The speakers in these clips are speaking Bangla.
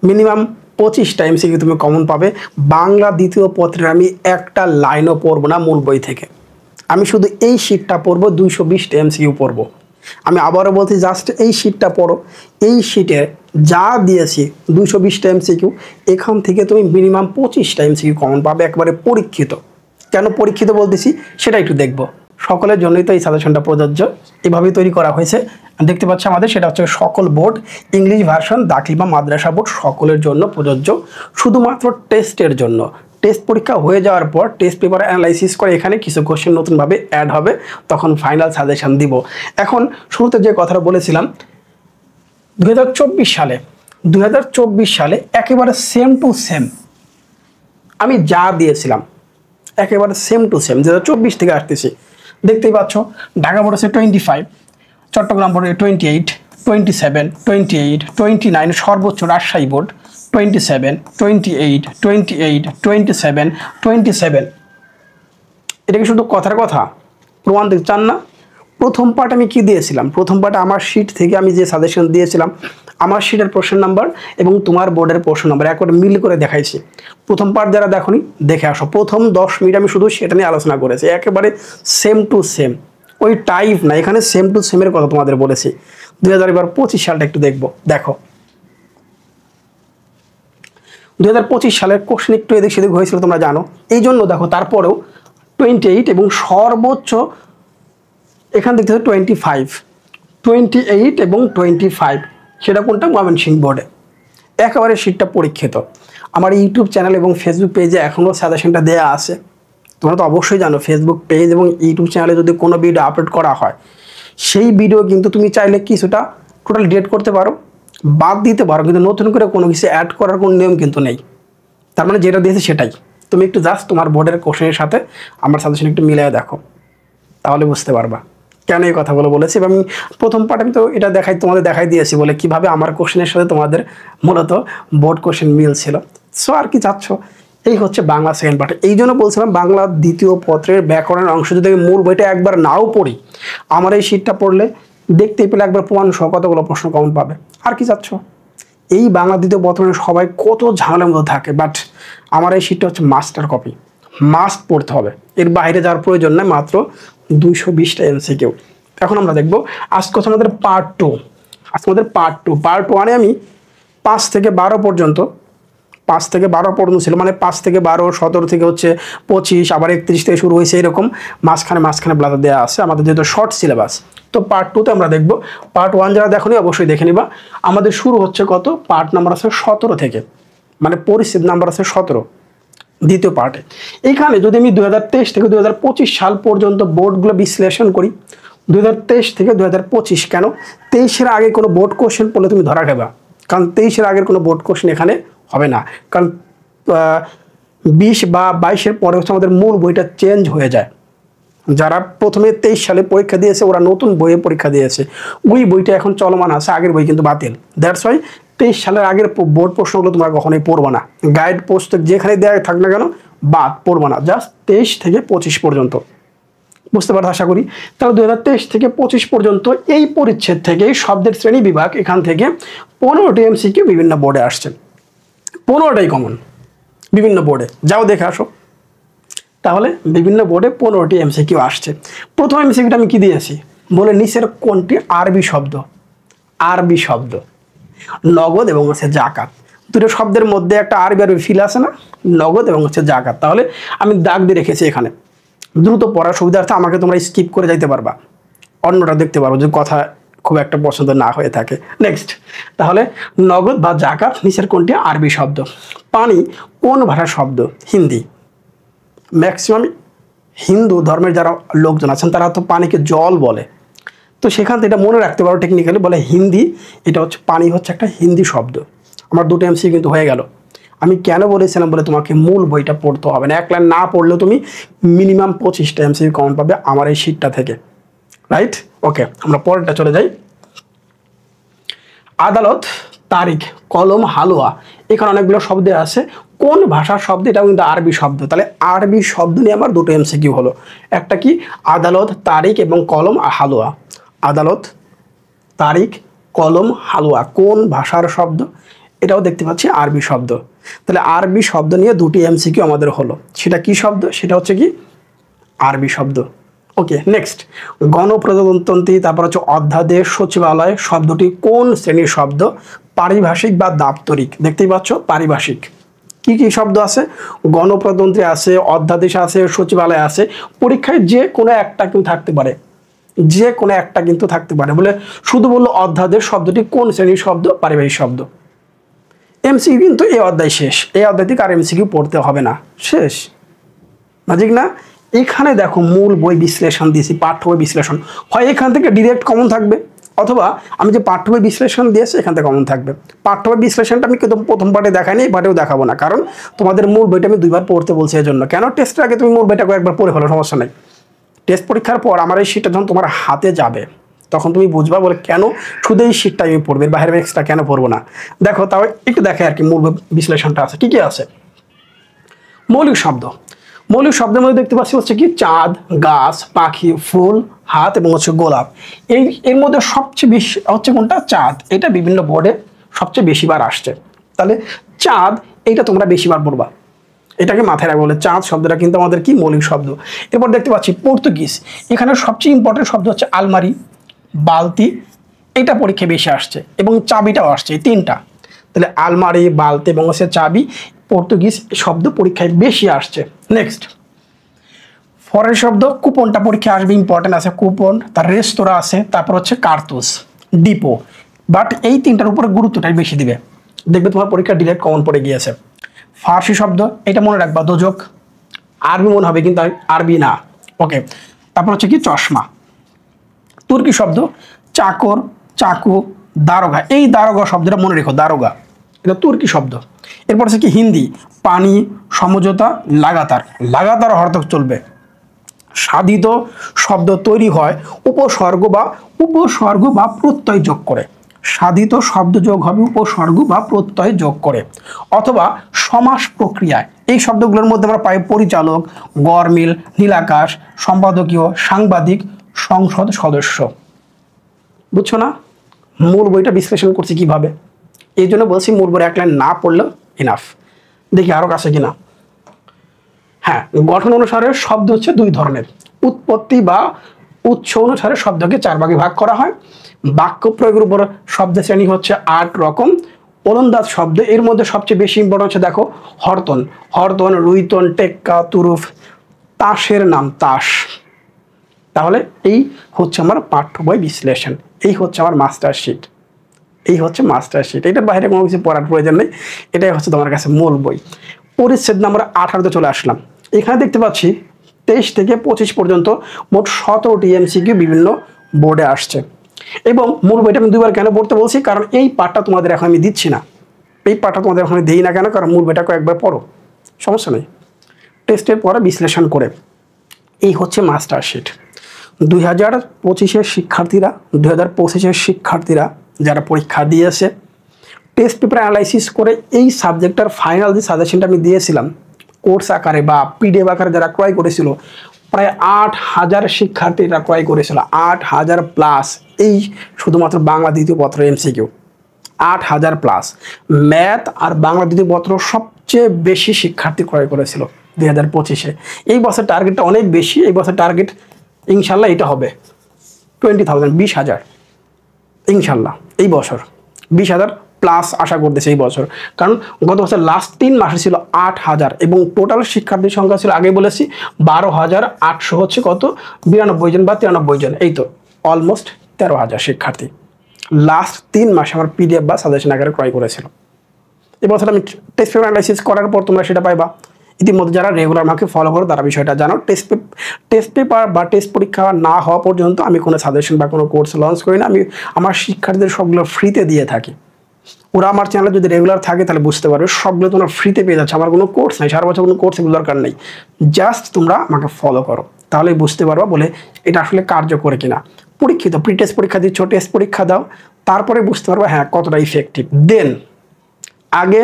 মিনিমাম 25টা এমসিকিউ তুমি কমন পাবে। বাংলা দ্বিতীয় পত্রের আমি একটা লাইনও পড়বো না মূল বই থেকে, আমি শুধু এই শীটটা পড়বো, 220টা এমসিকিউ পড়বো। আমি আবারও বলছি, জাস্ট এই শীটটা পড়ো, এই শীটে যা দিয়েছি 220টা এমসিকিউ, এখান থেকে তুমি মিনিমাম 25টা এমসিকিউ কমন পাবে, একবারে পরীক্ষিত। কেন পরীক্ষিত বলতেছি সেটা একটু দেখবো। সকলের জন্যই তো এই সাজেশনটা প্রযোজ্য, এভাবেই তৈরি করা হয়েছে। দেখতে পাচ্ছি আমাদের সেটা হচ্ছে সকল বোর্ড, ইংলিশ ভার্সন, দাখিল বা মাদ্রাসা বোর্ড সকলের জন্য প্রযোজ্য, শুধুমাত্র টেস্টের জন্য। টেস্ট পরীক্ষা হয়ে যাওয়ার পর টেস্ট পেপার অ্যানালাইসিস করে এখানে কিছু কোশ্চেন নতুনভাবে অ্যাড হবে, তখন ফাইনাল সাজেশন দিব। এখন শুরুতে যে কথাটা বলেছিলাম, 2024 সালে একেবারে সেম টু সেম আমি যা দিয়েছিলাম, একেবারে সেম টু সেম 2024 থেকে আসতেছি। দেখতেই পাচ্ছ, ঢাকা বোর্ড আছে 25, চট্টগ্রাম বোর্ডে 28, 27, 28, 29, সর্বোচ্চ রাজশাহী বোর্ড 27, 28, 28, 27, 27। এটা কি শুধু কথার কথা? প্রমাণ দেখতে চান না? প্রথম পার্ট আমি কি দিয়েছিলাম? প্রথম পার্টে আমার শিট থেকে আমি যে সাজেশন দিয়েছিলাম, আমার শিটের প্রশ্ন নাম্বার এবং তোমার বোর্ডের প্রশ্ন নাম্বার একবারে মিল করে দেখাইছি। প্রথম পার্ট যারা দেখোনি দেখে আসো, প্রথম 10 মিনিট আমি শুধু সেটা নিয়ে আলোচনা করেছি, একেবারে সেম টু সেম, ওই টাইপ না, এখানে সেম টু সেমের কথা তোমাদের বলেছি। 2025 সালটা একটু দেখো 2025 সালের কোশ্চেন একটু এদিক সেদিক হয়েছিল তোমরা জানো, এই জন্য দেখো তারপরেও 28 এবং সর্বোচ্চ এখান থেকে 25, 28 এবং 25, সেটা কোনটা? ময়মনসিংহ বোর্ডে। একেবারে শীটটা পরীক্ষিত। আমার ইউটিউব চ্যানেল এবং ফেসবুক পেজে এখনও সাজেশনটা দেওয়া আছে, তোমরা তো অবশ্যই জানো ফেসবুক পেজ এবং ইউটিউব চ্যানেলে যদি কোনো ভিডিও আপলোড করা হয়, সেই ভিডিও কিন্তু তুমি চাইলে কিছুটা টোটাল ডিলিট করতে পারো, বাদ দিতে পারো, কিন্তু নতুন করে কোনো কিছু অ্যাড করার কোনো নিয়ম কিন্তু নেই। তার মানে যেটা দিয়েছে সেটাই, তুমি একটু জাস্ট তোমার বোর্ডের কোশ্চেনের সাথে আমার সাজেশন একটু মিলিয়ে দেখো, তাহলে বুঝতে পারবা কেন এই কথাগুলো বলেছি। এবং আমি প্রথম পার্ট আমি তো এটা তোমাদের দেখাই দিয়েছি বলে কিভাবে আমার কোশ্চেনের সাথে তোমাদের মূলত বোর্ড কোশ্চেন মিল ছিল। সো আর কি চাচ্ছ, এই হচ্ছে বাংলা সেকেন্ড পার্ট। এই জন্য বলছিলাম বাংলা দ্বিতীয় পত্রের ব্যাকরণের অংশ যদি আমি মূল বইটা একবার নাও পড়ি, আমার এই শীটটা পড়লে দেখতেই পেলে একবার প্রমাণ সহ কতগুলো প্রশ্ন কমন পাবে। আর কি চাচ্ছ? এই বাংলা দ্বিতীয় পত্রের সবাই কত ঝামেলার মধ্যে থাকে, বাট আমার এই শীটটা হচ্ছে মাস্টার কপি, মাস্ট পড়তে হবে, এর বাইরে যাওয়ার প্রয়োজন নয়। মাত্র 220টা এমসিকিউ। এখন আমরা দেখবো আজকে হচ্ছে আমাদের পার্ট 2। আজকে আমাদের পার্ট 1-এ আমি 5 থেকে 12 পর্যন্ত, 5 থেকে 12 পর্যন্ত ছিল, মানে 5 থেকে 12, 17 থেকে হচ্ছে 25, আবার 31 থেকে শুরু হয়েছে, এরকম মাঝখানে ব্লাজার দেওয়া আছে আমাদের যেহেতু শর্ট সিলেবাস। তো পার্ট 2-তে আমরা দেখবো। পার্ট 1 যারা দেখোনি অবশ্যই দেখে নিবা। আমাদের শুরু হচ্ছে কত? পার্ট নাম্বার আছে 17 থেকে, মানে পরিচ্ছেদ নাম্বার আছে 17 দ্বিতীয় পার্টে। এইখানে যদি আমি 2023 থেকে 2025 সাল পর্যন্ত বোর্ডগুলো বিশ্লেষণ করি, 2023 থেকে 2025, কেন 23-এর আগে কোনো বোর্ড কোশ্চেন পড়লে তুমি ধরা খাবা, কারণ 23-এর আগের কোনো বোর্ড কোশ্চেন এখানে হবে না, কারণ 20 বা 22-এর পরে হচ্ছে আমাদের মূল বইটা চেঞ্জ হয়ে যায়। যারা প্রথমে 23 সালে পরীক্ষা দিয়েছে ওরা নতুন বইয়ে পরীক্ষা দিয়েছে, ওই বইটা এখন চলমান আছে, আগের বই কিন্তু বাতিল। দ্যাটস ওয়াই 23 সালের আগের বোর্ড প্রশ্নগুলো তোমরা কখনোই পড়বে না, গাইড পুস্তক যেখানে দেওয়া থাক না কেন বাদ পড়বে না, জাস্ট 23 থেকে 25 পর্যন্ত। বুঝতে পারো আশা করি। তাহলে 2023 থেকে 25 পর্যন্ত এই পরিচ্ছেদ থেকে শব্দের শ্রেণী বিভাগ, এখান থেকে 15টি এমসিকিউ বিভিন্ন বোর্ডে আসছে, 15টাই কমন বিভিন্ন বোর্ডে, যাও দেখে আসো। তাহলে বিভিন্ন বোর্ডে 15টি এমসিকিউ আসছে। প্রথম এমসিকিউটা আমি কি দিয়েছি বলে, নিচের কোনটি আরবি শব্দ? আরবি শব্দ নগদ এবং হচ্ছে জাকাত, দুটো শব্দের মধ্যে একটা আরবি ফিল আছে না, নগদ এবং হচ্ছে জাকাত। তাহলে আমি দাগ দিয়ে রেখেছি এখানে, দ্রুত পড়ার সুবিধার্থে আমাকে তোমরা স্কিপ করে যাইতে পারবা, অন্যটা দেখতে পারবো যদি কথা খুব একটা পছন্দ না হয়ে থাকে। নেক্সট, তাহলে নগদ বা জাকাত নিচের কোনটি আরবি শব্দ? পানি কোন ভাষার শব্দ? হিন্দি। ম্যাক্সিমাম হিন্দু ধর্মের যারা লোকজন আছেন তারা তো পানিকে জল বলে, তো সেখান থেকে এটা মনে রাখতে পারো টেকনিক্যালি বলে হিন্দি, এটা হচ্ছে পানি হচ্ছে একটা হিন্দি শব্দ। আমার দুটো এমসি কিন্তু হয়ে গেল। আমি কেন বলেছিলাম বলে তোমাকে মূল বইটা পড়তে হবে না, এক লাইন না পড়লেও তুমি মিনিমাম 25টা এমসি কমন পাবে আমার এই শীটটা থেকে, রাইট? ওকে, আমরা পরেরটা চলে যাই। আদালত, তারিখ, কলম, হালুয়া, এখানে অনেকগুলো শব্দ আছে, কোন ভাষার শব্দ? এটাও কিন্তু আরবি শব্দ। তাহলে আরবি শব্দ নিয়ে আমার দুটো এমসিকিউ হলো, একটা কি আদালত, তারিখ এবং কলম, হালুয়া। আদালত, তারিখ, কলম, হালুয়া কোন ভাষার শব্দ? এটাও দেখতে পাচ্ছি আরবি শব্দ। তাহলে আরবি শব্দ নিয়ে দুটি এমসিকিউ আমাদের হলো। সেটা কি শব্দ? সেটা হচ্ছে কি আরবি শব্দ। ওকে, নেক্সট, গণপ্রজাতন্ত্রী, তারপর হচ্ছে অধ্যাদেশ, সচিবালয় শব্দটি কোন শ্রেণীর শব্দ? পারিভাষিক বা দাপ্তরিক। দেখতেই পাচ্ছ পারিভাষিক। কি কি শব্দ আছে? গণপ্রজাতন্ত্রী আছে, অধ্যাদেশ আছে, সচিবালয় আছে। পরীক্ষায় যে কোনো একটা কিন্তু থাকতে পারে, যে কোনো একটা কিন্তু থাকতে পারে। বলে শুধু বললো অধ্যাদেশ শব্দটি কোন শ্রেণীর শব্দ? পারিভাষিক শব্দ। এমসিকিউ কিন্তু এই অধ্যায় শেষ, এই অধ্যায় থেকে আর এমসিকিউ পড়তে হবে না, শেষ। ম্যাজিক না? এখানে দেখো মূল বই বিশ্লেষণ দিয়েছি, পাঠ্য বই বিশ্লেষণ। হয় এখান থেকে ডিরেক্ট কমন থাকবে, অথবা আমি যে পাঠ্য বই বিশ্লেষণ দিয়েছি এখান থেকে কমন থাকবে। পাঠ্য বই বিশ্লেষণটা আমি কিন্তু প্রথম পার্টে দেখাইনি, এই পার্টেও দেখাবো না, কারণ তোমাদের মূল বইটা আমি 2বার পড়তে বলছি। এই জন্য কেন, টেস্টের আগে তুমি মূল বইটা কয়েকবার পড়ে ফেলো, সমস্যা নেই। টেস্ট পরীক্ষার পর আমার এই শীটটা যখন তোমার হাতে যাবে তখন তুমি বুঝবা বলে কেন শুধু এই শীটটা আমি পড়বে, বাইরে এক্সট্রা কেন পড়বো না। দেখো তাও একটু দেখে আর কি মূল বিশ্লেষণটা আছে, কি কি আছে। মৌলিক শব্দ, মৌলিক শব্দের মধ্যে দেখতে পাচ্ছি হচ্ছে কি চাঁদ, গাছ, পাখি, ফুল, হাত এবং হচ্ছে গোলাপ। এর মধ্যে সবচেয়ে বেশি হচ্ছে কোনটা? চাঁদ। এটা বিভিন্ন বোর্ডে সবচেয়ে বেশিবার আসছে। তাহলে চাঁদ এইটা তোমরা বেশিবার পড়বা, এটাকে মাথায় রাখবো। বলে চাঁদ শব্দটা কিন্তু আমাদের কি মৌলিক শব্দ। এরপর দেখতে পাচ্ছি পর্তুগিজ। এখানে সবচেয়ে ইম্পর্টেন্ট শব্দ হচ্ছে আলমারি, বালতি, এটা পরীক্ষায় বেশি আসছে, এবং চাবিটাও আসছে, এই তিনটা। তাহলে আলমারি, বালতি এবং হচ্ছে চাবি, পর্তুগিজ শব্দ পরীক্ষায় বেশি আসছে। নেক্সট, ফরেন শব্দ, কুপনটা পরীক্ষায় আসবে, ইম্পর্টেন্ট আছে কুপন, তার রেস্তোরাঁ আছে, তারপর হচ্ছে কার্তুস, ডিপো। বাট এই তিনটার উপরে গুরুত্বটাই বেশি দিবে, দেখবে তোমার পরীক্ষা ডিরেক্ট কমন পড়ে গিয়েছে। ফার্সি শব্দ, এটা মনে রাখবা, দোজক। আরবি মনে হবে কিন্তু আরবি না। ওকে, তারপর হচ্ছে কি চশমা। তুর্কি শব্দ, চাকর, চাকু, দারোগা। এই দারোগা শব্দটা মনে রেখো, দারোগা এটা তুর্কি শব্দ। এরপর হচ্ছে কি হিন্দি, পানি, সমঝোতা, লাগাতার। লাগাতার হরতক চলবে। সাধিত শব্দ তৈরি হয় উপসর্গ বা প্রত্যয় যোগ করে। সাধিত শব্দ যোগ হবে উপসর্গ বা প্রত্যয় যোগ করে, অথবা সমাস প্রক্রিয়ায়। এই শব্দগুলোর মধ্যে আমরা পাই পরিচালক, গরমিল, নীলাকাশ, সম্পাদকীয়, সাংবাদিক, সংসদ সদস্য। বুঝছো না? মূল বইটা বিশ্লেষণ করছি কিভাবে, এই জন্য বলছি মূল বই এক লাইন না পড়লেও ইনাফ। দেখি আরো কাছে কিনা। হ্যাঁ, গঠন অনুসারে শব্দ হচ্ছে 2 ধরনের। উৎপত্তি বা উৎস অনুসারে শব্দকে 4 ভাগে ভাগ করা হয়। বাক্য প্রয়োগের উপর শব্দের শ্রেণী হচ্ছে 8 রকম। ওলন্দাজ শব্দ, এর মধ্যে সবচেয়ে বেশি ইম্পর্টেন্ট হচ্ছে দেখো হরতন, হরতন, রুইতন, টেক্কা, তুরুফ, তাসের নাম তাস। তাহলে এই হচ্ছে আমার পাঠ্য বই বিশ্লেষণ, এই হচ্ছে আমার মাস্টার শিট, এই হচ্ছে মাস্টার শিট। এটার বাইরে কোনো কিছু পড়ার প্রয়োজন নেই, এটাই হচ্ছে তোমার কাছে মূল বই। পরিচ্ছেদ নাম্বার 18-তে চলে আসলাম। এখানে দেখতে পাচ্ছি 23 থেকে 25 পর্যন্ত মোট 17টি এমসিকিউ বিভিন্ন বোর্ডে আসছে। এবং মূল বইটা আমি 2বার কেন পড়তে বলছি, কারণ এই পাঠটা তোমাদের এখন আমি দিচ্ছি না, এই পাঠটা তোমাদের এখন আমি দিই না কেন, কারণ মূল বইটা কয়েকবার পড়ো, সমস্যা নেই। টেস্টের পরে বিশ্লেষণ করে, এই হচ্ছে মাস্টার শিট। 2025-এর শিক্ষার্থীরা, 2025-এর শিক্ষার্থীরা যারা পরীক্ষা দিয়েছে, টেস্ট পেপার অ্যানালাইসিস করে এই সাবজেক্টটার ফাইনাল যে সাজেশনটা আমি দিয়েছিলাম কোর্স আকারে বা পিডিএফ আকারে যারা ক্রয় করেছিল, প্রায় 8000 শিক্ষার্থীরা ক্রয় করেছিল, 8000 প্লাস। এই শুধুমাত্র বাংলা দ্বিতীয় পত্র এমসিকিউ 8000 প্লাস। ম্যাথ আর বাংলা দ্বিতীয় পত্র সবচেয়ে বেশি শিক্ষার্থী ক্রয় করেছিল 2025-এ। এই বছর টার্গেটটা অনেক বেশি, এই বছর টার্গেট ইনশাল্লাহ এটা হবে 20,000, 20,000 ইনশাল্লাহ। এই বছর 20,000 প্লাস আশা করতেছে এই বছর, কারণ গত বছর লাস্ট 3 মাসে ছিল 8000 এবং টোটাল শিক্ষার্থীর সংখ্যা ছিল আগে বলেছি 12,800 হচ্ছে কত 92 জন বা 93 জন, এই তো অলমোস্ট 13,000 শিক্ষার্থী লাস্ট 3 মাসে আমার পিডিএফ বা সাজেশন আকারে ক্রয় করেছিল। এবছর আমি টেস্ট পেপার অ্যানালাইসিস করার পর তোমরা সেটা পাইবা। ইতিমধ্যে যারা রেগুলার আমাকে ফলো করো তারা বিষয়টা জানো। টেস্ট পেপার বা টেস্ট পরীক্ষা না হওয়া পর্যন্ত আমি কোনো সাজেশন বা কোনো কোর্স লঞ্চ করি না। আমি আমার শিক্ষার্থীদের সবগুলো ফ্রিতে দিয়ে থাকি। ওরা আমার চ্যানেলে যদি রেগুলার থাকে তাহলে বুঝতে পারবে সবগুলো তোমরা ফ্রিতে পেয়ে যাচ্ছে। আমার কোনো কোর্স নেই, সারা বছর কোনো কোর্স এগুলো দরকার নেই, জাস্ট তোমরা আমাকে ফলো করো, তাহলেই বুঝতে পারবা বলে এটা আসলে কার্যকর কিনা। পরীক্ষিত প্রি টেস্ট পরীক্ষা দিচ্ছ, টেস্ট পরীক্ষা দাও, তারপরে বুঝতে পারবা হ্যাঁ কতটা ইফেক্টিভ। দেন আগে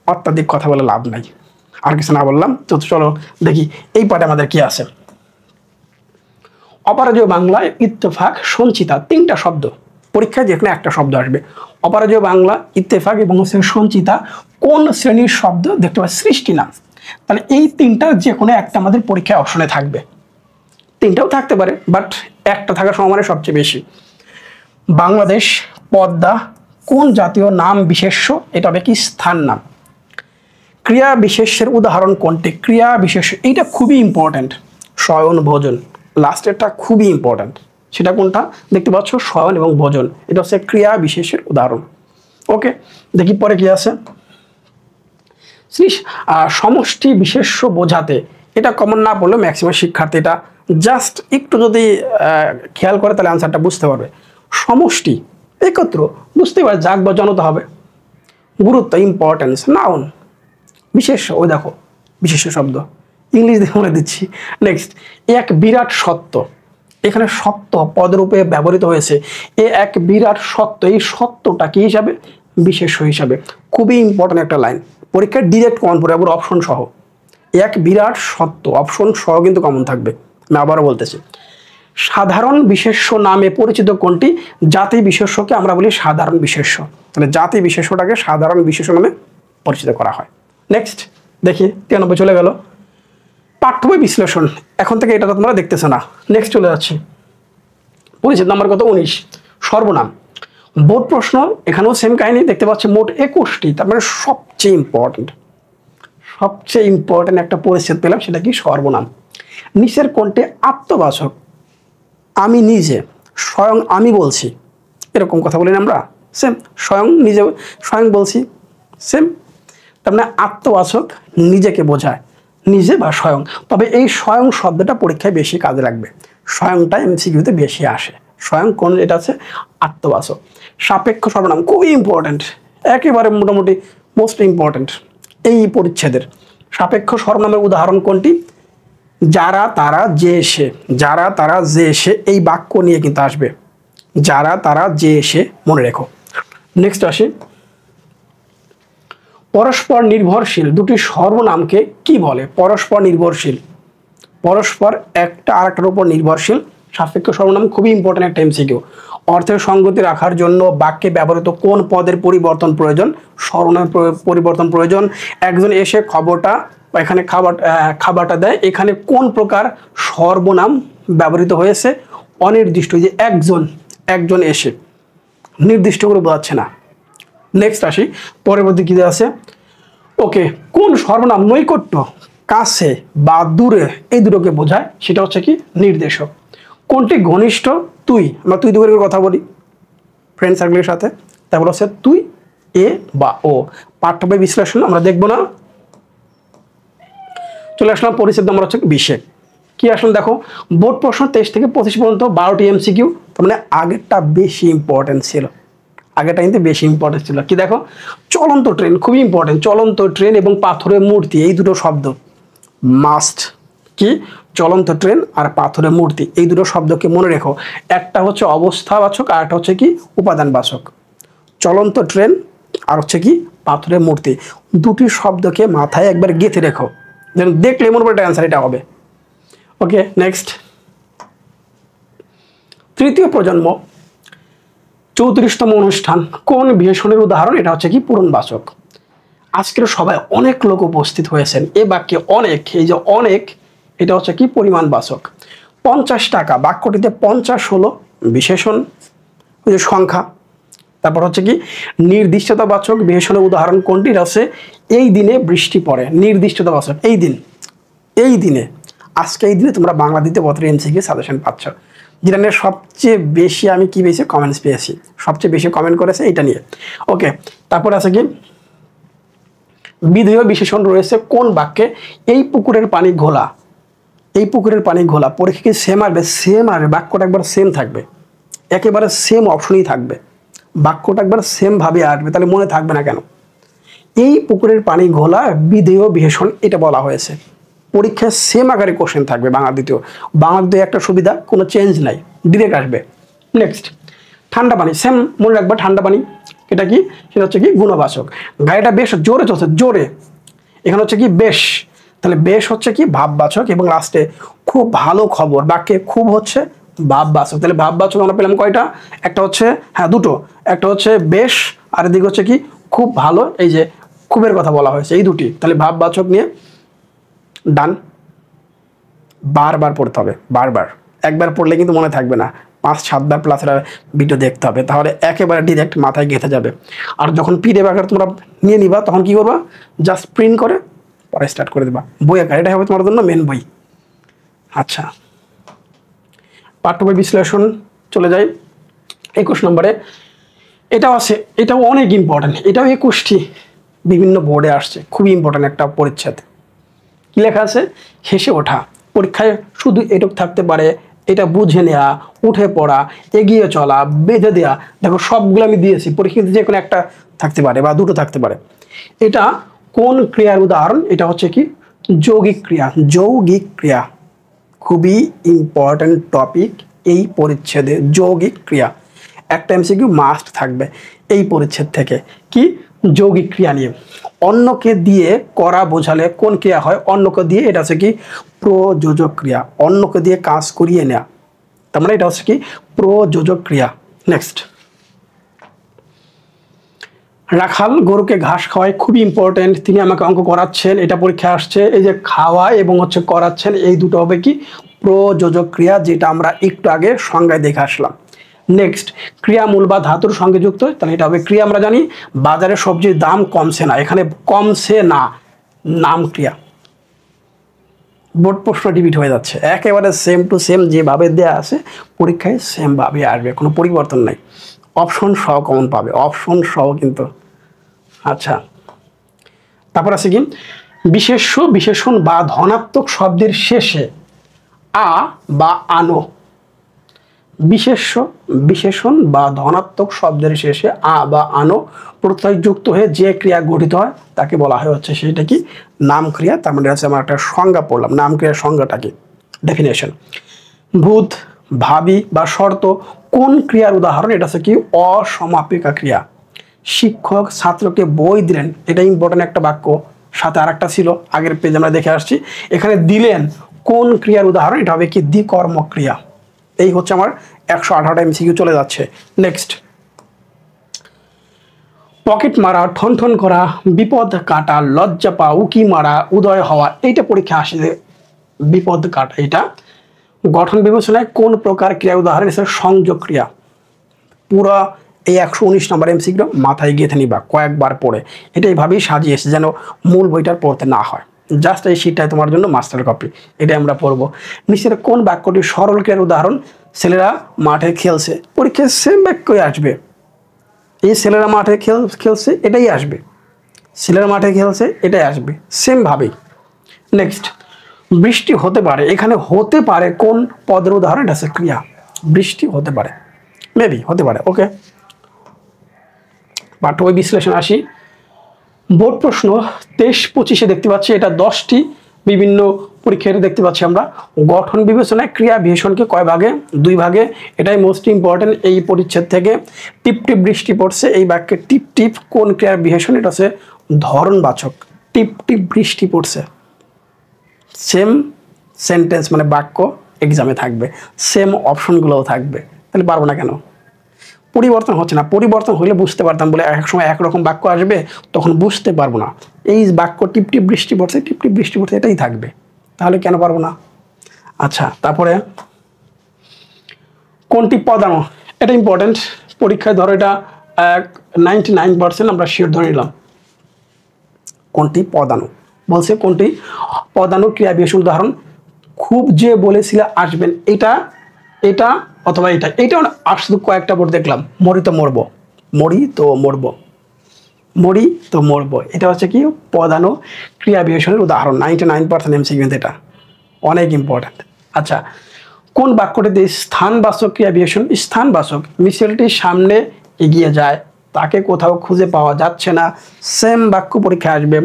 অত্যাধিক কথা বলে লাভ নাই, আর কিছু না বললাম তো চলো দেখি এই পাঠে আমাদের কি আছে। অপরাজেয় বাংলায় ইত্তেফাক, সঞ্চিতা 3টা শব্দ। পরীক্ষায় যেখানে একটা শব্দ আসবে। অপরাজেয় বাংলা, ইত্তেফাক এবং সঞ্চিতা কোন শ্রেণীর শব্দ? দেখতে পাচ্ছি সৃষ্টি নাম। তাহলে এই তিনটা যে কোনো একটা আমাদের পরীক্ষায় অপশনে থাকবে। তিনটাও থাকতে পারে, বাট একটা থাকার সম্ভাবনা সবচেয়ে বেশি। বাংলাদেশ, পদ্মা কোন জাতীয় নাম বিশেষ্য? এটা হবে কি স্থান নাম। ক্রিয়া বিশেষ্যের উদাহরণ কোনটি? ক্রিয়া বিশেষ্য এইটা খুবই ইম্পর্ট্যান্ট। শয়ন, ভোজন, লাস্টেরটা খুবই ইম্পর্ট্যান্ট। সেটা কোনটা? দেখতে পাচ্ছ শয়ন এবং ভোজন, এটা হচ্ছে ক্রিয়া বিশেষের উদাহরণ। ওকে, দেখি পরে কি আছে। সমষ্টি বিশেষ্য বোঝাতে, এটা কমন না বললেও ম্যাক্সিমাম শিক্ষার্থী এটা জাস্ট একটু যদি খেয়াল করে তাহলে আনসারটা বুঝতে পারবে। সমষ্টি একত্র, বুঝতে পারে জাগ বা জনতা হবে। গুরুত্ব, ইম্পর্টেন্স, নাউন। বিশেষ্য, ওই দেখো বিশেষ্য শব্দ, ইংলিশ দিয়ে বলে দিচ্ছি। নেক্সট, এক বিরাট সত্য, এখানে সত্য পদরূপে ব্যবহৃত হয়েছে। এ এক বিরাট সত্য, এই সত্যটা কি হিসাবে? বিশেষ্য হিসাবে। খুবই ইম্পর্টেন্ট একটা লাইন, পরীক্ষায় ডিরেক্ট কমন পড়ে, আবার অপশন সহ। এক বিরাট সত্য, অপশন সহ কিন্তু কমন থাকবে। আমি আবারও বলতেছি, সাধারণ বিশেষ্য নামে পরিচিত কোনটি? জাতি বিশেষ্যকে আমরা বলি সাধারণ বিশেষ্য। তাহলে জাতি বিশেষ্যটাকে সাধারণ বিশেষ্য নামে পরিচিত করা হয়। নেক্সট দেখি, 93 চলে গেল। পাঠ্য বই বিশ্লেষণ, এখন থেকে এটা তো তোমরা দেখতেছো না। নেক্সট চলে যাচ্ছে, পরিচিত নাম্বার কত? 19। সর্বনাম, বোর্ড প্রশ্ন, এখানেও সেম কাহিনী দেখতে পাচ্ছি। মোট 21টি, তার মানে সবচেয়ে ইম্পর্টেন্ট একটা পরিচ্ছেদ পেলাম, সেটা কি? সর্বনাম। নিচের কোনটি আত্মবাচক? আমি নিজে, স্বয়ং আমি বলছি, এরকম কথা বলি না আমরা? সেম। স্বয়ং, নিজে, স্বয়ং বলছি, সেম। তার মানে আত্মবাচক নিজেকে বোঝায়, নিজে বা স্বয়ং। তবে এই স্বয়ং শব্দটা পরীক্ষায় বেশি কাজে লাগবে, স্বয়ংটা এমসিকিউতে বেশি আসে। স্বয়ং কোন? এটা আছে আত্মবাচক। সাপেক্ষ সর্বনাম খুবই ইম্পর্টেন্ট, একেবারে মোটামুটি মোস্ট ইম্পর্টেন্ট এই পরিচ্ছেদের। সাপেক্ষ সর্বনামের উদাহরণ কোনটি? যারা, তারা, যে, সে। যারা, তারা, যে, সে, এই বাক্য নিয়ে কিন্তু আসবে। যারা, তারা, যে, সে, মনে রেখো। নেক্সট আসি, পরস্পর নির্ভরশীল দুটি সর্বনামকে কি বলে? পরস্পর নির্ভরশীল, পরস্পর একটা আরেকটার উপর নির্ভরশীল। সাপেক্ষ সর্বনাম খুবই ইম্পর্টেন্ট একটা এমসিকিউ। অর্থের সঙ্গতি রাখার জন্য বাক্যে ব্যবহৃত কোন পদের পরিবর্তন প্রয়োজন? সর্বনামের পরিবর্তন প্রয়োজন। একজন এসে খবরটা, এখানে খাবারটা দেয়, এখানে কোন প্রকার সর্বনাম ব্যবহৃত হয়েছে? অনির্দিষ্ট, যে একজন এসে, নির্দিষ্ট করে বোঝাচ্ছে না। নেক্সট আসি, পরবর্তী কি আছে। ওকে, কোন সর্বনাম নৈকট্য, কাছে বা দূরে, এই দুটোকে বোঝায়? সেটা হচ্ছে কি? নির্দেশক। কোনটি ঘনিষ্ঠ? তুই, আমরা তুই দুই কথা বলি ফ্রেন্ড সার্কেলের সাথে, তারপর হচ্ছে তুই, এ বা ও। পাঠ্য বই বিশ্লেষণ আমরা দেখবো না। চলে আসলাম পরিচ্ছেদ নম্বর হচ্ছে 20। কি আসলে দেখো, বোর্ড প্রশ্ন 23 থেকে 25 পর্যন্ত 12টি এমসিকিউ। তার মানে আগেরটা বেশি ইম্পর্টেন্ট ছিল, আগেরটা কিন্তু বেশি ইম্পর্টেন্ট ছিল। কি দেখো, চলন্ত ট্রেন খুবই ইম্পর্টেন্ট। চলন্ত ট্রেন এবং পাথরের মূর্তি, এই দুটো শব্দ মাস্ট। কি? চলন্ত ট্রেন আর পাথরের মূর্তি, এই দুটো শব্দকে মনে রেখো। একটা হচ্ছে অবস্থাবাচক আর একটা হচ্ছে কি? উপাদানবাচক। চলন্ত ট্রেন আর হচ্ছে কি? পাথরের মূর্তি, দুটি শব্দকে মাথায় একবার গেঁথে রেখো, যেন দেখলে মনে পড়ে অ্যান্সার এটা হবে। ওকে, নেক্সট, তৃতীয় প্রজন্ম 34তম অনুষ্ঠান কোন বিশেষণের উদাহরণ? এটা হচ্ছে কি? পূরণবাচক। আজকের সবাই অনেক লোক উপস্থিত হয়েছেন, এ বাক্যে অনেক, এই যে অনেক, এটা হচ্ছে কি? পরিমাণবাচক। 50 টাকা, বাক্যটিতে 50 হলো বিশেষণ, ওই যে সংখ্যা। তারপর হচ্ছে কি? নির্দিষ্টতাবাচক বিশেষণের উদাহরণ কোনটি? এটা হচ্ছে এই দিনে বৃষ্টি পড়ে। নির্দিষ্টতাবাচক, এই দিন, এই দিনে, আজকে এই দিনে তোমরা বাংলা দ্বিতীয় পত্রে এমসিকিউ সাজেশন পাচ্ছ, যেটা নিয়ে সবচেয়ে বেশি আমি কি পেয়েছি? কমেন্টস পেয়েছি, সবচেয়ে বেশি কমেন্ট করেছে এইটা নিয়ে। ওকে, তারপর আছে কি? বিধেয় বিশেষণ রয়েছে কোন বাক্যে? এই পুকুরের পানি ঘোলা, এই পুকুরের পানি ঘোলা। পরীক্ষা কি সেম আসবে? সেম আসবে, বাক্যটা একবার সেম থাকবে, একেবারে সেম অপশনই থাকবে, বাক্যটা একবার সেম ভাবে আসবে, তাহলে মনে থাকবে না কেন? এই পুকুরের পানি ঘোলা, বিধেয় বিশেষণ, এটা বলা হয়েছে। পরীক্ষায় সেম আকারে কোশ্চেন থাকবে বাংলা দ্বিতীয়। বাংলা দ্বিতীয় একটা সুবিধা, কোনো চেঞ্জ নাই, ডিরেক্ট আসবে। নেক্সট, ঠান্ডা পানি, সেম মনে রাখবা, ঠান্ডা পানি, এটা কি? সেটা হচ্ছে কি? গুণবাচক। গাড়িটা বেশ জোরে চলছে, জোরে, এখানে হচ্ছে কি? বেশ, তাহলে বেশ হচ্ছে কি? ভাববাচক। এবং লাস্টে খুব ভালো খবর, বাক্যে খুব হচ্ছে ভাববাচক। তাহলে ভাববাচক আমরা পেলাম কয়টা? একটা হচ্ছে হ্যাঁ দুটো, একটা হচ্ছে বেশ, আর এদিকে হচ্ছে কি খুব ভালো। এই যে খুবের কথা বলা হয়েছে, এই দুটি। তাহলে ভাববাচক নিয়ে ডান। বারবার পড়তে হবে, বারবার, একবার পড়লে কিন্তু মনে থাকবে না, 5-7 বার প্লাস ভিডিও দেখতে হবে, তাহলে একেবারে ডিরেক্ট মাথায় গেঁথে যাবে। আর যখন পিডিএফ আকারে তোমরা নিয়ে নিবা তখন কি করবা? জাস্ট প্রিন্ট করে পরে স্টার্ট করে দেবা বই আকার, এটাই হবে তোমার জন্য মেন বই। আচ্ছা, পাঠ্য বই বিশ্লেষণ চলে যাই 21 নম্বরে। এটাও আছে, এটাও অনেক ইম্পর্টেন্ট, এটাও 21টি বিভিন্ন বোর্ডে আসছে, খুবই ইম্পর্টেন্ট একটা পরিচ্ছেদ। কি লেখা আছে? হেসে ওঠা। পরীক্ষায় শুধু এটুক থাকতে পারে, এটা বুঝে নেওয়া, উঠে পড়া, এগিয়ে চলা, বেঁধে দেওয়া। দেখো সবগুলো আমি দিয়েছি, পরীক্ষাতে যে কোনো একটা থাকতে পারে বা দুটো থাকতে পারে। এটা কোন ক্রিয়ার উদাহরণ? এটা হচ্ছে কি যৌগিক ক্রিয়া। যৌগিক ক্রিয়া খুবই ইম্পর্টেন্ট টপিক এই পরিচ্ছেদে, যৌগিক ক্রিয়া। একটা এমসিকিউ মাস্ট থাকবে এই পরিচ্ছেদ থেকে, কি যৌগিক ক্রিয়া নিয়ে। অন্যকে দিয়ে করা বোঝালে কোন ক্রিয়া হয়? অন্যকে দিয়ে, এটা হচ্ছে কি প্রযোজক ক্রিয়া। অন্যকে দিয়ে কাজ করিয়ে নেওয়া, তার মানে এটা হচ্ছে কি প্রযোজক ক্রিয়া। নেক্সট, রাখাল গরুকে ঘাস খাওয়ায়, খুবই ইম্পর্টেন্ট। তিনি আমাকে অঙ্ক করাচ্ছেন, এটা পরীক্ষা আসছে। এই যে খাওয়ায় এবং হচ্ছে করাচ্ছেন, এই দুটো হবে কি প্রযোজক ক্রিয়া, যেটা আমরা একটু আগে সংজ্ঞায় দেখে আসলাম। নেক্সট, ক্রিয়ামূল বা ধাতুর সঙ্গে যুক্ত, তাহলে এটা হবে ক্রিয়া। আমরা জানি বাজারে সবজির দাম কমছে না, এখানে কমছে না, নাম ক্রিয়া। বোর্ড প্রশ্ন রিপিট হয়ে যাচ্ছে, একেবারে সেম টু সেম যেভাবে দেওয়া আছে পরীক্ষায় সেমভাবে আসবে, কোনো পরিবর্তন নাই। অপশন সহ কমন পাবে, অপশন সহ কিন্তু। আচ্ছা, তারপর আছে কি বিশেষ্য বিশেষণ বা ধনাত্মক শব্দের শেষে আ বা আনো। বিশেষ্য বিশেষণ বা ধনাত্মক শব্দের শেষে আ বা আনো প্রত্যয় যুক্ত হয়ে যে ক্রিয়া গঠিত হয় তাকে বলা হয় হচ্ছে সেটা কি নাম ক্রিয়া। তার মানে হচ্ছে আমরা একটা সংজ্ঞা পড়লাম, নাম ক্রিয়ার সংজ্ঞাটা কি, ডেফিনেশন। ভূত, ভাবি বা শর্ত কোন ক্রিয়ার উদাহরণ? এটা হচ্ছে কি অসমাপিকা ক্রিয়া। শিক্ষক ছাত্রকে বই দিলেন, এটা ইম্পর্টেন্ট একটা বাক্য। সাথে আর একটা ছিল আগের পেজ আমরা দেখে আসছি, এখানে দিলেন কোন ক্রিয়ার উদাহরণ? এটা হবে কি দ্বিকর্ম ক্রিয়া। এই হচ্ছে আমার 118টা এমসিকিউ চলে যাচ্ছে। নেক্সট, পকেট মারা, ঠন ঠন করা, বিপদ কাটা, লজ্জা পাওয়া, উকি মারা, উদয় হওয়া, এইটা পরীক্ষা আসে। বিপদ কাটা এটা গঠন বিবেচনায় কোন প্রকার ক্রিয়া উদাহরণ? হিসেবে সংযোগ ক্রিয়া। পুরো এই 119 নম্বর এমসিকিউ মাথায় গেঁথে নিবা কয়েকবার পড়ে, এটা এইভাবেই সাজিয়েছে যেন মূল বইটার পড়তে না হয়। জাস্ট এই শীটটাই তোমার জন্য মাস্টার কপি, এটাই আমরা পড়বো। নিচের কোন বাক্যটি সরল ক্রিয়ার উদাহরণ? ছেলেরা মাঠে খেলছে, পরীক্ষায় সেম বাক্যই আসবে। এই ছেলেরা মাঠে খেলছে এটাই আসবে, ছেলেরা মাঠে খেলছে এটাই আসবে সেমভাবেই। নেক্সট, বৃষ্টি হতে পারে, এখানে হতে পারে কোন পদের উদাহরণ? এটা হচ্ছে ক্রিয়া। বৃষ্টি হতে পারে, মেবি হতে পারে। ওকে, পাঠ্য বই বিশ্লেষণ আসি। বোর্ড প্রশ্ন 23-25 দেখতে পাচ্ছি, এটা 10টি বিভিন্ন পরীক্ষায় দেখতে পাচ্ছি আমরা। গঠন বিবেচনায় ক্রিয়া বিশেষণকে কয় ভাগে? 2 ভাগে। এটাই মোস্ট ইম্পর্টেন্ট এই পরিচ্ছেদ থেকে। টিপ টিপ বৃষ্টি পড়ছে, এই বাক্যে টিপ টিপ কোন ক্রিয়ার বিশেষণ? এটা হচ্ছে ধরনবাচক। টিপ টিপ বৃষ্টি পড়ছে, সেম সেন্টেন্স মানে বাক্য এক্সামে থাকবে, সেম অপশনগুলোও থাকবে, তাহলে পারবো না কেন? পরিবর্তন হচ্ছে না, পরিবর্তন হলে বুঝতে পারতাম, বলে এক সময় একরকম বাক্য আসবে তখন বুঝতে পারবো না। এই বাক্য টিপ টিপ বৃষ্টি পড়ছে, টিপ টিপ বৃষ্টি পড়ছে এটাই থাকবে, তাহলে কেন পারবো না? আচ্ছা, তারপরে কোনটি পদানো? এটা ইম্পর্টেন্ট পরীক্ষায়, ধরো এটা 99% আমরা শিওর ধরে নিলাম। কোনটি পদানো বলছে, কোনটি পদানো ক্রিয়া বিশেষণ উদাহরণ? খুব যে বলেছিল আসবেন, এটা এটা অথবা এটা, এইটাও আসলে কয়েকটা বোর্ড দেখলাম। মরি তো মরবো, মরি তো মরবো, মরি তো মরবো, এটা হচ্ছে কি পদানো ক্রিয়া বিশেষণের উদাহরণ। 99% এমসিকিউ, এটা অনেক ইম্পর্ট্যান্ট। আচ্ছা, কোন বাক্যটিতে স্থানবাচক ক্রিয়া বিশেষণ? স্থানবাচক, মিছিলটির সামনে এগিয়ে যায়, তাকে কোথাও খুঁজে পাওয়া যাচ্ছে না, সেম বাক্য পরীক্ষা আসবে।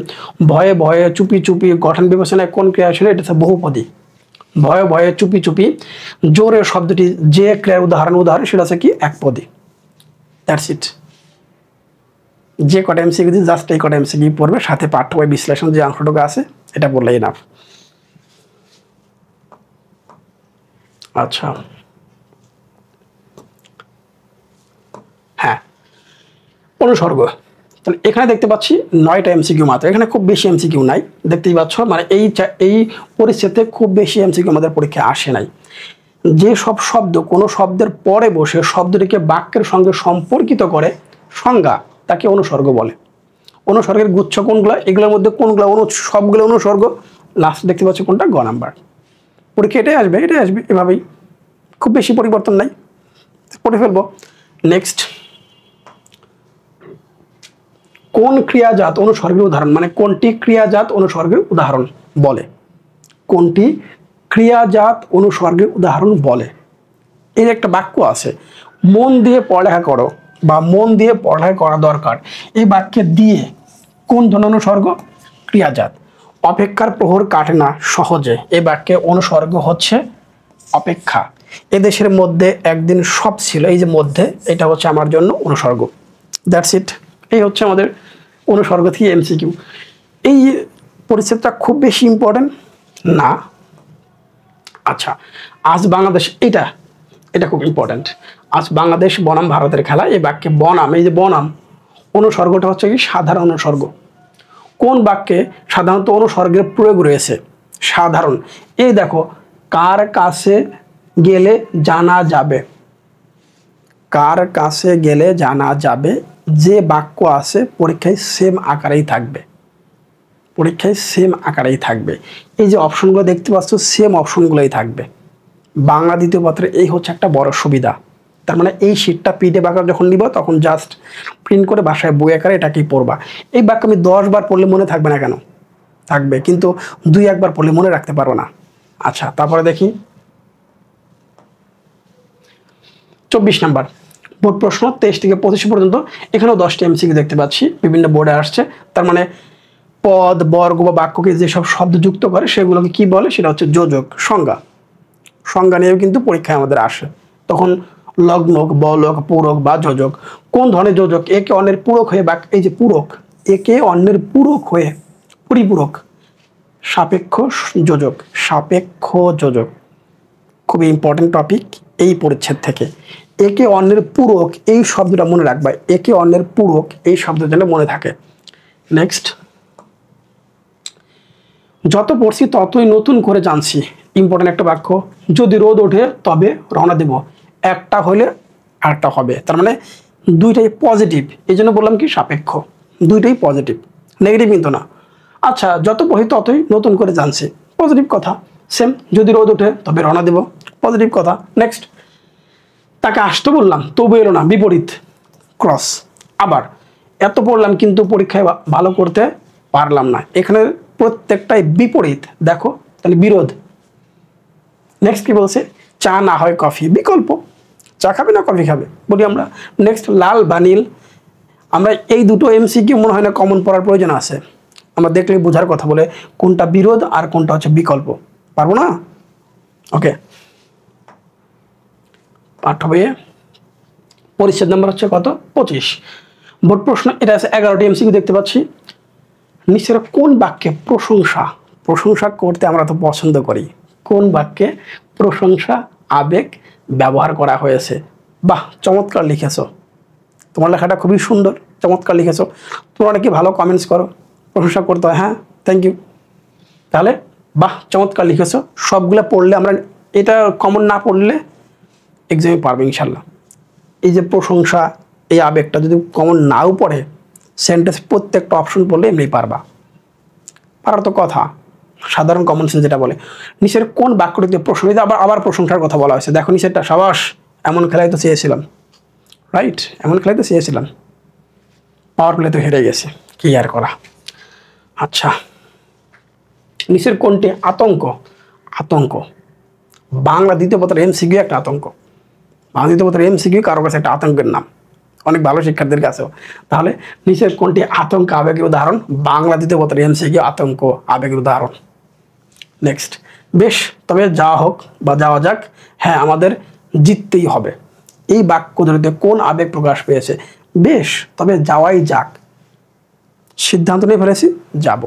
ভয়ে ভয়ে, চুপি চুপি, গঠন বিবেচনায় কোন ক্রিয়া ছিল? এটা হচ্ছে বহুপদী। ভয়ে ভয়ে, চুপি চুপি, জোরে শব্দটি যে ক্রিয়ার উদাহরণ সেটা হচ্ছে কি একপদী। That's it. যে কটা এমসিকিউ দিই জাস্ট এই কটা এমসিকিউ পড়বে, সাথে পাঠ্য বই বিশ্লেষণ যে অংশটুকু আছে এটা পড়লেই না। আচ্ছা, হ্যাঁ অনুসর্গ। তাহলে এখানে দেখতে পাচ্ছি 9টা এমসিকিউ মাত্র, এখানে খুব বেশি এমসিকিউ নাই, দেখতেই পাচ্ছ। মানে এই পরিস্থিতিতে খুব বেশি এমসিকিউ আমাদের পরীক্ষায় আসে নাই। যে সব শব্দ কোনো শব্দের পরে বসে শব্দটিকে বাক্যের সঙ্গে সম্পর্কিত করে সংজ্ঞা, তাকে অনুসর্গ বলে। অনুসর্গের গুচ্ছ কোনগুলো, এগুলোর মধ্যে কোনগুলো সবগুলো অনুসর্গ, লাস্ট দেখতে পাচ্ছ কোনটা, গ নাম্বার। পরীক্ষা এটাই আসবে এভাবেই, খুব বেশি পরিবর্তন নাই, পড়ে ফেলবো। নেক্সট, কোন ক্রিয়াজাত অনুসর্গের উদাহরণ, মানে কোনটি ক্রিয়াজাত অনুসর্গের উদাহরণ বলে, কোনটি ক্রিয়াজাত অনুসর্গের উদাহরণ বলে। এর একটা বাক্য আছে, মন দিয়ে পড়ালেখা করো বা মন দিয়ে পড়ালেখা করা দরকার, এই বাক্যে দিয়ে কোন ধরনের অনুসর্গ, ক্রিয়াজাত। অপেক্ষার প্রহর কাটে না সহজে, এই বাক্যে অনুসর্গ হচ্ছে অপেক্ষা। এদেশের মধ্যে একদিন সব ছিল, এই যে মধ্যে, এটা হচ্ছে আমার জন্য অনুসর্গ। That's it. এই হচ্ছে আমাদের অনুসর্গ থেকে এমসিকিউ। এই পরিচ্ছেদটা খুব বেশি ইম্পর্টেন্ট না। আচ্ছা, আজ বাংলাদেশ, এটা খুব ইম্পর্টেন্ট। আজ বাংলাদেশ বনাম ভারতের খেলা, এই বাক্যে বনাম, এই যে বনাম, অনুসর্গটা হচ্ছে কি সাধারণ অনুসর্গ। কোন বাক্যে সাধারণত অনুসর্গের প্রয়োগ রয়েছে, সাধারণ। এই দেখো, কার কাছে গেলে জানা যাবে, কার কাছে গেলে জানা যাবে, যে বাক্য আছে পরীক্ষায় সেম আকারেই থাকবে, পরীক্ষায় সেম আকারেই থাকবে। এই যে অপশনগুলো দেখতে পাচ্ছ, সেম অপশনগুলোই থাকবে। বাংলা দ্বিতীয় পত্রে এই হচ্ছে একটা বড় সুবিধা। তার মানে এই শীটটা পিডিএফ আকার যখন নিব তখন জাস্ট প্রিন্ট করে বাসায় বই আকারে এটাকেই পড়বা। এই বাক্য আমি 10 বার পড়লে মনে থাকবে না কেন, থাকবে, কিন্তু 2-1 বার পড়লে মনে রাখতে পারবো না। আচ্ছা, তারপরে দেখি 24 নাম্বার বোর্ড প্রশ্ন 23 থেকে 25 পর্যন্ত। এখানেও 10টি এমসিকিউ দেখতে পাচ্ছি, বিভিন্ন বোর্ডে আসছে। তার মানে পদ, বর্গ বা বাক্যকে যেসব শব্দ যুক্ত করে সেগুলোকে কি বলে, সেটা হচ্ছে যোজক। সংজ্ঞা নিয়েও কিন্তু পরীক্ষায় আমাদের আসে। তখন লগ্নক, বলক, পূরক বা যোজক। কোন ধরনের যোজক, একে অন্যের পূরক হয়ে, বা এই যে পূরক, একে অন্যের পূরক হয়ে, পরিপূরক, সাপেক্ষ যোজক, সাপেক্ষ যোজক। খুবই ইম্পর্টেন্ট টপিক এই পরিচ্ছেদ থেকে। একে অন্যের পূরক, এই শব্দটা মনে রাখবা, একে অন্যের পূরক, এই শব্দটা যেন মনে থাকে। নেক্সট, যত পড়ছি ততই নতুন করে জানছি, ইম্পর্টেন্ট একটা বাক্য। যদি রোদ ওঠে তবে রওনা দেব, একটা হলে আরেকটা হবে। তার মানে দুইটাই পজিটিভ, এই জন্য বললাম কি সাপেক্ষ, দুইটাই পজিটিভ, নেগেটিভ কিন্তু না। আচ্ছা, যত পড়ি ততই নতুন করে জানছি, পজিটিভ কথা। সেম, যদি রোদ ওঠে তবে রওনা দেব, পজিটিভ কথা। নেক্সট, তাকে আসতে বললাম তবু এলো না, বিপরীত, ক্রস। আবার এত পড়লাম কিন্তু পরীক্ষায় ভালো করতে পারলাম না, এখানে প্রত্যেকটাই বিপরীত, দেখো, তাহলে বিরোধ। নেক্সট কি বলছে, চা না হয় কফি, বিকল্প, চা খাবে না কফি খাবে বলি আমরা। নেক্সট, লাল বা নীল। আমরা এই দুটো এমসিকিউ মনে হয় না কমন পড়ার প্রয়োজন আছে, আমরা দেখলে বোঝার কথা বলে কোনটা বিরোধ আর কোনটা হচ্ছে বিকল্প, পারবো না। ওকে, পাঠ হবে পরিচ্ছেদ নাম্বার হচ্ছে কত, 25। বোর্ড প্রশ্ন, এটা আছে 11টি এমসিকিউ দেখতে পাচ্ছি। নিচের কোন বাক্যে প্রশংসা করতে আমরা তো পছন্দ করি, কোন বাক্যে প্রশংসা আবেগ ব্যবহার করা হয়েছে। বাহ, চমৎকার লিখেছো, তোমার লেখাটা খুবই সুন্দর, চমৎকার লিখেছো। তোমরা নাকি ভালো কমেন্টস করো, প্রশংসা করতে হয়, হ্যাঁ থ্যাংক ইউ। তাহলে বাহ, চমৎকার লিখেছো। সবগুলো পড়লে আমরা, এটা কমন না পড়লে এক্সামে পারবে ইনশাল্লাহ। এই যে প্রশংসা, এই আবেগটা যদি কমন নাও পড়ে, সেন্টেন্স প্রত্যেকটা অপশন পড়লে এমনি পারবা, পারার তো কথা, সাধারণ কমন সেন্স যেটা বলে। নিচের কোন বাক্যটিতে প্রশংসা, আবার প্রশংসার কথা বলা হয়েছে। দেখো নিচেরটা, সাবাস, এমন খেলাই তো চেয়েছিলাম, রাইট, এমন খেলাই তো চেয়েছিলাম, পাওয়ার প্লে তো হেরে গেছে, কি আর করা। আচ্ছা, নিচের কোনটি আতঙ্ক, বাংলা দ্বিতীয় পত্রের এমসিকিউ একটা আতঙ্ক, বাংলা দ্বিতীয় পত্রের এমসিকিউ কারো কাছে একটা আতঙ্কের নাম, অনেক ভালো শিক্ষার্থীদের কাছেও। তাহলে নিচের কোনটি আতঙ্ক আবেগের উদাহরণ, বাংলা দ্বিতীয় পত্রের এমসিকিউ আতঙ্ক আবেগের উদাহরণ। নেক্সট, বেশ তবে যাওয়া হোক বা যাওয়া যাক, হ্যাঁ আমাদের জিততেই হবে, এই বাক্য দুটিতে কোন আবেগ প্রকাশ পেয়েছে, বেশ তবে যাওয়াই যাক, সিদ্ধান্ত নিয়ে ফেলেছি যাব।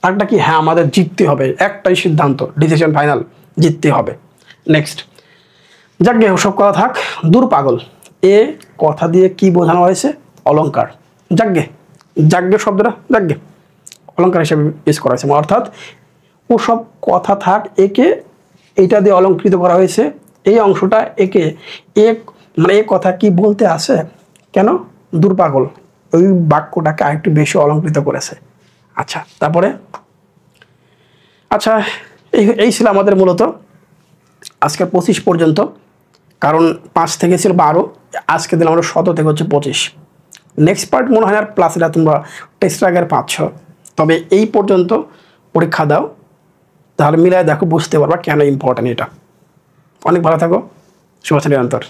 আরেকটা কি, হ্যাঁ আমাদের জিততে হবে, একটাই সিদ্ধান্ত, ডিসিশন ফাইনাল, জিততে হবে। নেক্সট, যাক গে সব কথা থাক, দূর পাগল, এ কথা দিয়ে কি বোঝানো হয়েছে? অলংকার। যাজ্ঞে, যাজ্ঞে শব্দটা যাজ্ঞে অলংকার হিসেবে ইউজ করা হয়েছে। অর্থাৎ ওসব কথা থাক, একে এইটা দিয়ে অলঙ্কৃত করা হয়েছে। এই অংশটা একে মানে এ কথা কি বলতে আসে, কেন? দুর্পাগল, ওই বাক্যটাকে আরেকটু বেশি অলঙ্কৃত করেছে। আচ্ছা, তারপরে আচ্ছা এই ছিল আমাদের মূলত আজকের 25 পর্যন্ত, কারণ 5 থেকে ছিল 12, আজকে দিলাম আমরা 17 থেকে হচ্ছে 25। নেক্সট পার্ট মনে হয় আর প্লাস এটা তোমরা টেস্ট আগের পাচ্ছ, তবে এই পর্যন্ত পরীক্ষা দাও, তাহলে মিলায় দেখো, বুঝতে পারবা কেন ইম্পর্টেন্ট এটা। অনেক ভালো থাকো, শুভেচ্ছা নিরন্তর।